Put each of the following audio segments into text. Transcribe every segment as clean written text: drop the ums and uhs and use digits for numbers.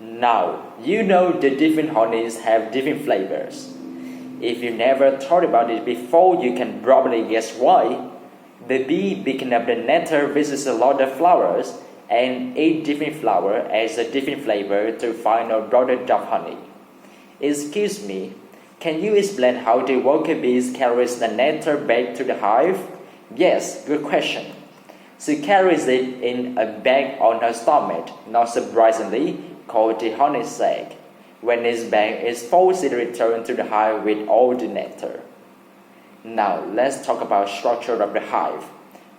Now, you know the different honeys have different flavors. If you never thought about it before, you can probably guess why. The bee picking up the nectar visits a lot of flowers and eat different flower as a different flavor to find a product of honey. Excuse me, can you explain how the worker bee carries the nectar back to the hive? Yes, good question. She carries it in a bag on her stomach, not surprisingly, called the honey sac. When this bag is full, she returns to the hive with all the nectar. Now, let's talk about structure of the hive.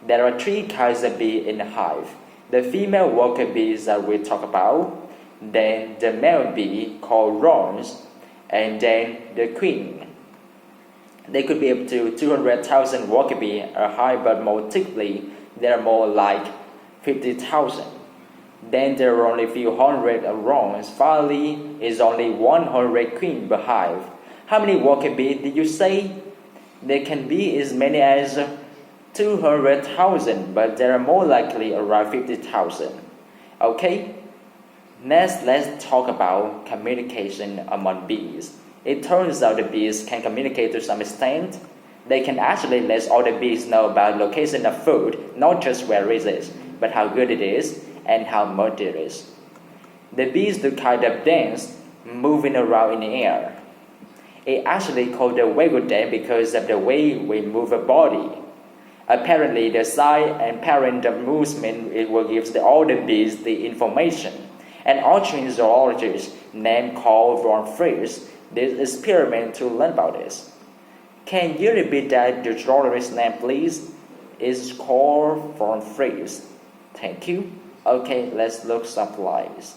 There are three kinds of bees in the hive. The female worker bees that we talk about, then the male bee called drones, and then the queen. There could be up to 200,000 worker bees in a hive, but more typically, there are more like 50,000. Then there are only a few hundred drones. Finally, is only 100 queen per hive. How many worker bees did you say? There can be as many as 200,000, but there are more likely around 50,000. Okay? Next, let's talk about communication among bees. It turns out the bees can communicate to some extent. They can actually let other bees know about location of food, not just where it is, but how good it is and how much it is. The bees do kind of dance, moving around in the air. It actually called a waggle dance because of the way we move a body. Apparently, the size and pattern of movement it will give all the bees the information. An Austrian zoologist named Carl von Fries did experiment to learn about this. Can you repeat that the zoologist's name, please? It's Carl von Fries. Thank you. Okay, let's look some slides.